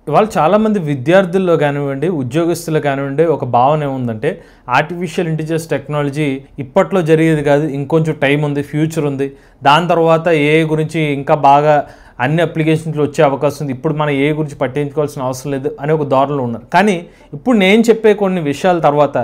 ఇవాళ చాలామంది విద్యార్థుల్లో కానివ్వండి, ఉద్యోగస్తులు కానివ్వండి, ఒక భావన ఏముందంటే ఆర్టిఫిషియల్ ఇంటెలిజెన్స్ టెక్నాలజీ ఇప్పట్లో జరిగేది కాదు, ఇంకొంచెం టైం ఉంది, ఫ్యూచర్ ఉంది, దాని తర్వాత ఏఐ గురించి ఇంకా బాగా అన్ని అప్లికేషన్స్లో వచ్చే అవకాశం ఉంది, ఇప్పుడు మనం ఏ గురించి పట్టించుకోవాల్సిన అవసరం లేదు అనే ఒక ధోరణిలో ఉన్నారు. కానీ ఇప్పుడు నేను చెప్పే కొన్ని విషయాల తర్వాత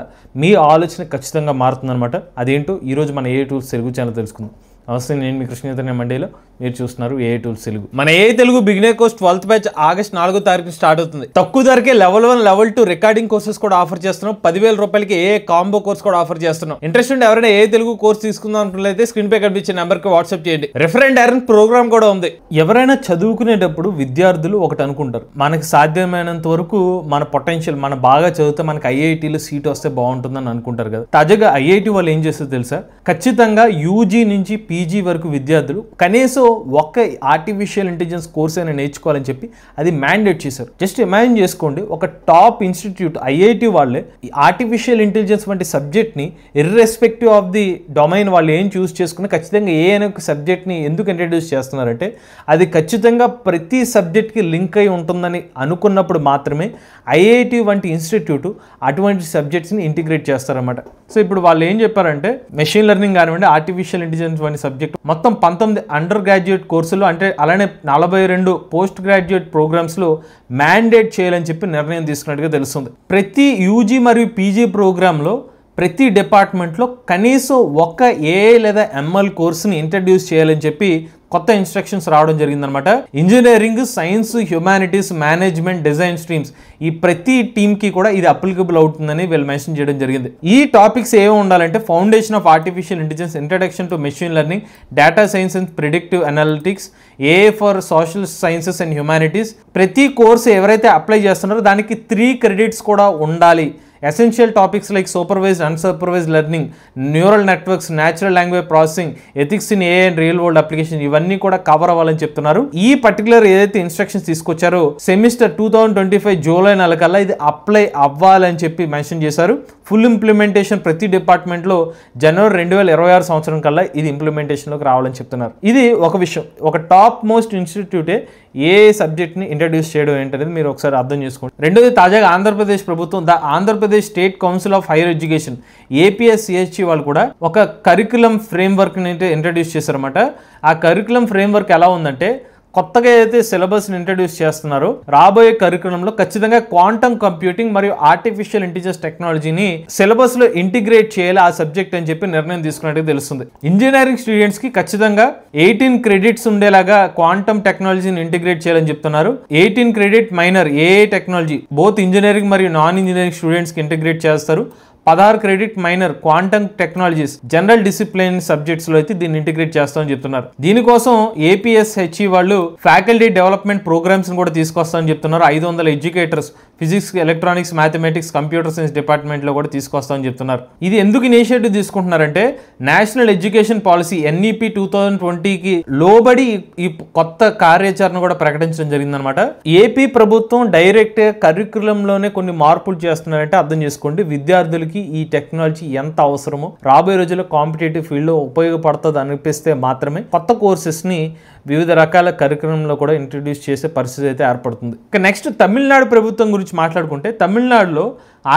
మీ ఆలోచన ఖచ్చితంగా మారుతుందన్నమాట. అదేంటో ఈరోజు మన AI టూల్స్ తెలుగు ఛానల్ తెలుసుకుందాం. నమస్తే, నేను మీ కృష్ణ చైతన్య మండేలో, మీరు చూస్తున్నారు AI టూల్స్ తెలుగు. మన AI Telugu beginner course 12th batch August 4వ తారీఖు స్టార్ట్ అవుతుంది. తక్కువ ధరకే లెవెల్ 1, లెవెల్ 2 రికార్డింగ్ కోర్సెస్ కూడా ఆఫర్ చేస్తున్నాం. 10,000 రూపాయలకి AI కాంబో కోర్స్ కూడా ఆఫర్ చేస్తున్నాం. ఇంట్రెస్ట్ ఉంటే ఎవరైనా AI తెలుగు కోర్స్ తీసుకుందాం అనుకున్నట్లయితే స్క్రీన్ పై కనిపించే నెంబర్కి వాట్సాప్ చేయండి. రిఫరెంట్ ఎర్న్ ప్రోగ్రామ్ కూడా ఉంది. ఎవరైనా చదువుకునేటప్పుడు విద్యార్థులు ఒకటి అనుకుంటారు, మనకి సాధ్యమైనంత వరకు మన పొటెన్షియల్, మన బాగా చదివితే మనకి IITలో సీట్ వస్తే బాగుంటుందని అనుకుంటారు కదా. తాజాగా IIT వాళ్ళు ఏం చేస్తారో తెలుసా? ఖచ్చితంగా UG నుంచి PG వరకు విద్యార్థులు కనీసం ఒక్క ఆర్టిఫిషియల్ ఇంటెలిజెన్స్ కోర్స్ అయినా నేర్చుకోవాలని చెప్పి అది మ్యాండేట్ చేశారు. జస్ట్ ఇమాజిన్ చేసుకోండి, ఒక టాప్ ఇన్స్టిట్యూట్ IIT వాళ్ళే ఈ ఆర్టిఫిషియల్ ఇంటెలిజెన్స్ వంటి సబ్జెక్ట్ని ఇర్రెస్పెక్టివ్ ఆఫ్ ది డొమైన్ వాళ్ళు ఏం చూస్ చేసుకుని ఖచ్చితంగా ఏ అనే ఒక సబ్జెక్ట్ని ఎందుకు ఇంట్రడ్యూస్ చేస్తున్నారంటే అది ఖచ్చితంగా ప్రతి సబ్జెక్ట్కి లింక్ అయి ఉంటుందని అనుకున్నప్పుడు మాత్రమే IIT వంటి ఇన్స్టిట్యూట్ అటువంటి సబ్జెక్ట్స్ని ఇంటిగ్రేట్ చేస్తారన్నమాట. సో ఇప్పుడు వాళ్ళు ఏం చెప్పారంటే మెషిన్ లెర్నింగ్ కానివ్వండి, ఆర్టిఫిషియల్ ఇంటెలిజెన్స్ వంటి సబ్జెక్ట్ మొత్తం 19 అండర్ గ్రాడ్యుయేట్ కోర్సులు, అంటే అలానే 42 పోస్ట్ గ్రాడ్యుయేట్ ప్రోగ్రామ్స్లో మ్యాండేట్ చేయాలని చెప్పి నిర్ణయం తీసుకున్నట్టుగా తెలుస్తుంది. ప్రతి UG మరియు PG ప్రోగ్రాంలో ప్రతి డిపార్ట్మెంట్లో కనీసం ఒక్క AI లేదా ML కోర్సుని ఇంట్రడ్యూస్ చేయాలని చెప్పి కొత్త ఇన్స్ట్రక్షన్స్ రావడం జరిగిందనమాట. Engineering, science, humanities, management, design streams ఈ ప్రతి టీమ్కి కూడా ఇది అప్లికబుల్ అవుతుందని వీళ్ళు మెన్షన్ చేయడం జరిగింది. ఈ టాపిక్స్ ఏమి ఉండాలంటే foundation of artificial intelligence, introduction to machine learning, data science and predictive analytics, AI for social sciences and humanities. ప్రతి కోర్సు ఎవరైతే అప్లై చేస్తున్నారో దానికి 3 క్రెడిట్స్ కూడా ఉండాలి. Essential topics like supervised, unsupervised learning, neural networks, natural language processing, ethics in AI and real world application ఇవన్నీ కూడా cover అవ్వాలని చెప్తున్నారు. ఈ పర్టికులర్ ఏదైతే ఇన్స్ట్రక్షన్స్ తీసుకొచ్చారో సెమిస్టర్ 2025 జూలై నెల కల్లా ఇది అప్లై అవ్వాలని చెప్పి మెన్షన్ చేశారు. ఫుల్ ఇంప్లిమెంటేషన్ ప్రతి డిపార్ట్మెంట్లో జనవరి 2026 సంవత్సరం కల్లా ఇది ఇంప్లిమెంటేషన్లోకి రావాలని చెప్తున్నారు. ఇది ఒక విషయం. ఒక టాప్ మోస్ట్ ఇన్స్టిట్యూటే ఏ సబ్జెక్ట్ని ఇంట్రడ్యూస్ చేయడం ఏంటనేది మీరు ఒకసారి అర్థం చేసుకోండి. రెండోది, తాజాగా ఆంధ్రప్రదేశ్ ప్రభుత్వం Andhra Pradesh state council of higher education APSCHE వాళ్ళు కూడా ఒక కరికులం ఫ్రేమ్వర్క్ని అయితే ఇంట్రడ్యూస్ చేశారన్నమాట. ఆ కరికులం ఫ్రేమ్వర్క్ ఎలా ఉందంటే కొత్తగా ఏదైతే సిలబస్ని ఇంట్రడ్యూస్ చేస్తున్నారో రాబోయే కరికులంలో ఖచ్చితంగా క్వాంటమ్ కంప్యూటింగ్ మరియు ఆర్టిఫిషియల్ ఇంటెలిజెన్స్ టెక్నాలజీని సిలబస్లో ఇంటిగ్రేట్ చేయాలి ఆ సబ్జెక్ట్ అని చెప్పి నిర్ణయం తీసుకున్నట్టు తెలుస్తుంది. ఇంజనీరింగ్ స్టూడెంట్స్కి ఖచ్చితంగా 18 క్రెడిట్స్ ఉండేలాగా క్వాంటమ్ టెక్నాలజీని ఇంటిగ్రేట్ చేయాలని చెప్తున్నారు. 18 credit minor AI technology both engineering మరియు నాన్ ఇంజనీరింగ్ స్టూడెంట్స్కి ఇంటిగ్రేట్ చేస్తారు. 16 credit minor quantum technologies general discipline సబ్జెక్ట్స్లో అయితే దీన్ని ఇంటిగ్రేట్ చేస్తామని చెప్తున్నారు. దీనికోసం APSHE వాళ్ళు ఫ్యాకల్టీ డెవలప్మెంట్ ప్రోగ్రామ్స్ కూడా తీసుకొస్తామని చెప్తున్నారు. 500 educators physics, electronics, mathematics, computer science డిపార్ట్మెంట్లో కూడా తీసుకొస్తామని చెప్తున్నారు. ఇది ఎందుకు ఇనిషియేటివ్ తీసుకుంటున్నారంటే నేషనల్ ఎడ్యుకేషన్ పాలసీ NEP 2020కి లోబడి ఈ కొత్త కార్యాచరణ కూడా ప్రకటించడం జరిగిందనమాట. ఏపీ ప్రభుత్వం డైరెక్ట్ కరికులంలోనే కొన్ని మార్పులు చేస్తున్నారంటే అర్థం చేసుకోండి విద్యార్థులకి ఈ టెక్నాలజీ ఎంత అవసరమో రాబోయే రోజుల్లో కాంపిటేటివ్ ఫీల్డ్లో ఉపయోగపడుతుంది అనిపిస్తే మాత్రమే కొత్త కోర్సెస్ని వివిధ రకాల కరికులంలో కూడా ఇంట్రడ్యూస్ చేసే పరిస్థితి అయితే ఏర్పడుతుంది. ఇక నెక్స్ట్ తమిళనాడు ప్రభుత్వం గురించి మాట్లాడుకుంటే తమిళనాడులో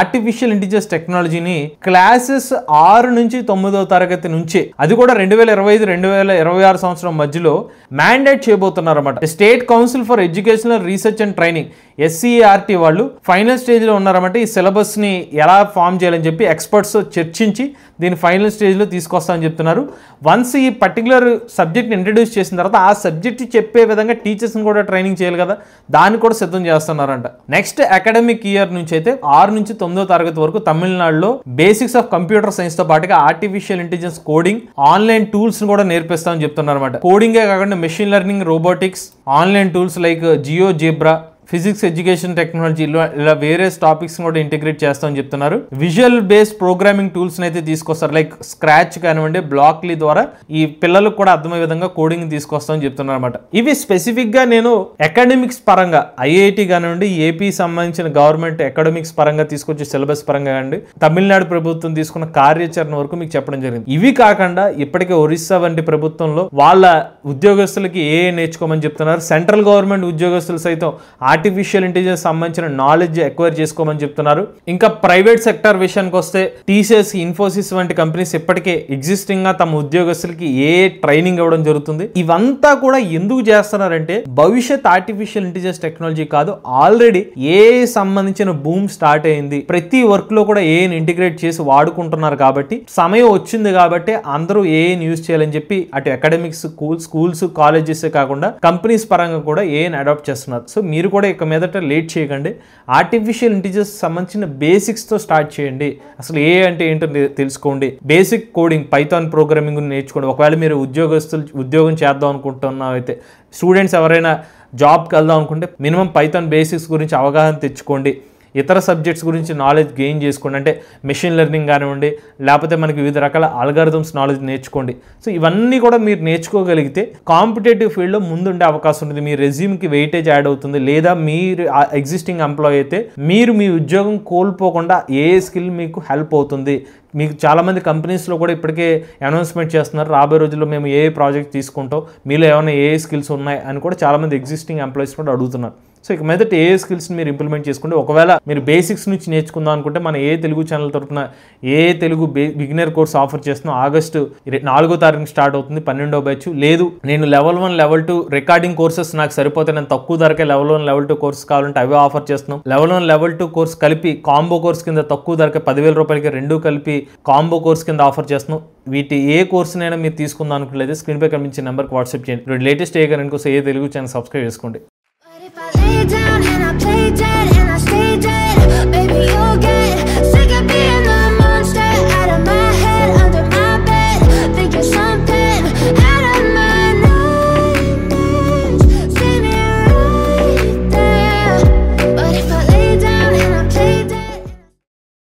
ఆర్టిఫిషియల్ ఇంటెలిజెన్స్ టెక్నాలజీని క్లాసెస్ 6 నుంచి 9వ తరగతి నుంచే, అది కూడా 2025-2026 సంవత్సరం మధ్యలో మ్యాండేట్ చేయబోతున్నారు అన్నమాట. State council for educational research and training SCERT వాళ్ళు ఫైనల్ స్టేజ్లో ఉన్నారన్నమాట. ఈ సిలబస్ని ఎలా ఫామ్ చేయాలని చెప్పి ఎక్స్పర్ట్స్ చర్చించి దీన్ని ఫైనల్ స్టేజ్లో తీసుకొస్తామని చెప్తున్నారు. వన్స్ ఈ పర్టికులర్ సబ్జెక్ట్ని ఇంట్రడ్యూస్ చేసిన తర్వాత ఆ సబ్జెక్ట్ చెప్పే విధంగా టీచర్స్ని కూడా ట్రైనింగ్ చేయాలి కదా, దాన్ని కూడా సిద్ధం చేస్తున్నారంట. నెక్స్ట్ అకాడమిక్ ఇయర్ నుంచి అయితే 6 నుంచి 9వ తరగతి వరకు తమిళనాడులో బేసిక్స్ ఆఫ్ కంప్యూటర్ సైన్స్ తో పాటుగా artificial intelligence coding, online tools కూడా నేర్పిస్తామని చెప్తున్నారు అనమాట. కోడింగే కాకుండా machine learning, robotics, online tools like GeoGebra, physics education technology ఇలా వేరియస్ టాపిక్స్ కూడా ఇంటిగ్రేట్ చేస్తామని చెప్తున్నారు. విజువల్ బేస్డ్ ప్రోగ్రామింగ్ టూల్స్ అయితే తీసుకొస్తారు, లైక్ స్క్రాచ్ కానివ్వండి, బ్లాక్లీ ద్వారా ఈ పిల్లలకు కూడా అర్థమయ్యే విధంగా కోడింగ్ తీసుకొస్తామని చెప్తున్నారు అనమాట. ఇవి స్పెసిఫిక్ గా నేను అకాడమిక్స్ పరంగా IIT కానివ్వండి, ఏపీ సంబంధించిన గవర్నమెంట్ అకాడమిక్స్ పరంగా తీసుకొచ్చే సిలబస్ పరంగా అండి తమిళనాడు ప్రభుత్వం తీసుకున్న కార్యాచరణ వరకు మీకు చెప్పడం జరిగింది. ఇవి కాకుండా ఇప్పటికే ఒరిస్సా వంటి ప్రభుత్వంలో వాళ్ళ ఉద్యోగస్తులకి AI నేర్చుకోమని చెప్తున్నారు. సెంట్రల్ గవర్నమెంట్ ఉద్యోగస్తులు సైతం ఆర్టిఫిషియల్ ఇంటెలిజెన్స్ సంబంధించిన నాలెడ్జ్ ఎక్వైర్ చేసుకోమని చెప్తున్నారు. ఇంకా ప్రైవేట్ సెక్టర్ విషయానికి వస్తే టీసీఎస్, ఇన్ఫోసిస్ వంటి కంపెనీస్ ఇప్పటికే ఎగ్జిస్టింగ్ గా తమ ఉద్యోగస్తులకి ఏ ట్రైనింగ్ ఇవ్వడం జరుగుతుంది. ఇవంతా కూడా ఎందుకు చేస్తున్నారంటే భవిష్యత్ ఆర్టిఫిషియల్ ఇంటెలిజెన్స్ టెక్నాలజీ కాదు, ఆల్రెడీ ఏ సంబంధించిన బూమ్ స్టార్ట్ అయింది. ప్రతి వర్క్ లో కూడా ఏఐని ఇంటిగ్రేట్ చేసి వాడుకుంటున్నారు కాబట్టి సమయం వచ్చింది కాబట్టి అందరూ ఏఐని యూజ్ చేయాలని చెప్పి అటు అకాడమిక్స్, స్కూల్స్, కాలేజెస్ కాకుండా కంపెనీస్ పరంగా కూడా ఏఐని అడాప్ట్ చేస్తున్నారు. సో మీరు కూడా ఇక మీదట లేట్ చేయకండి. ఆర్టిఫిషియల్ ఇంటెలిజెన్స్ సంబంధించిన బేసిక్స్ తో స్టార్ట్ చేయండి. అసలు ఏ అంటే ఏంటో తెలుసుకోండి. బేసిక్ కోడింగ్, పైథాన్ ప్రోగ్రామింగ్ నేర్చుకోండి. ఒకవేళ మీరు ఉద్యోగం చేద్దాం అనుకుంటున్నా అయితే, స్టూడెంట్స్ ఎవరైనా జాబ్కి వెళ్దాం అనుకుంటే మినిమం పైథాన్ బేసిక్స్ గురించి అవగాహన తెచ్చుకోండి. ఇతర సబ్జెక్ట్స్ గురించి నాలెడ్జ్ గెయిన్ చేసుకోండి. అంటే మెషిన్ లెర్నింగ్ కానివ్వండి, లేకపోతే మనకి వివిధ రకాల ఆల్గారిథమ్స్ నాలెడ్జ్ నేర్చుకోండి. సో ఇవన్నీ కూడా మీరు నేర్చుకోగలిగితే కాంపిటేటివ్ ఫీల్డ్లో ముందుండే అవకాశం ఉంటుంది. మీ రెజ్యూమ్కి వెయిటేజ్ యాడ్ అవుతుంది. లేదా మీరు ఎగ్జిస్టింగ్ ఎంప్లాయీ అయితే మీరు మీ ఉద్యోగం కోల్పోకుండా ఏ స్కిల్ మీకు హెల్ప్ అవుతుంది. మీకు చాలామంది కంపెనీస్లో కూడా ఇప్పటికే అనౌన్స్మెంట్ చేస్తున్నారు, రాబోయే రోజుల్లో మేము ఏ ప్రాజెక్ట్ తీసుకుంటాం, మీలో ఏమైనా ఏ స్కిల్స్ ఉన్నాయి అని కూడా చాలామంది ఎగ్జిస్టింగ్ ఎంప్లాయీస్ కూడా అడుగుతున్నారు. సో ఇక మీదట ఏ స్కిల్స్ని మీరు ఇంప్లిమెంట్ చేసుకుంటే, ఒకవేళ మీరు బేసిక్స్ నుంచి నేర్చుకుందాం అనుకుంటే మన ఏ తెలుగు ఛానల్ తరఫున ఏ తెలుగు బిగినర్ కోర్స్ ఆఫర్ చేస్తున్నాం. ఆగస్టు 4వ తారీఖున స్టార్ట్ అవుతుంది 12వ బ్యాచ్. లేదు నేను లెవెల్ 1, లెవెల్ 2 రికార్డింగ్ కోర్సెస్ నాకు సరిపోతే నేను తక్కువ ధరకే లెవెల్ 1, లెవెల్ 2 కోర్స్ కావాలంటే అవే ఆఫర్ చేస్తున్నాం. లెవెల్ 1, లెవెల్ 2 కోర్స్ కలిపి కాంబో కోర్స్ కింద తక్కువ ధరకే 10,000 రూపాయలకి రెండు కలిపి కాంబో కోర్స్ కింద ఆఫర్ చేస్తున్నాం. వీటి ఏ కోర్సునైనా మీరు తీసుకుందాం అనుకోలేదు, స్క్రీన్ పై కనిపించే నెంబర్కి వాట్సాప్ చేయండి. లేటెస్ట్ ఏ కరెంట్ కోసం ఏ తెలుగు ఛానల్ సబ్స్క్రైబ్ చేసుకోండి.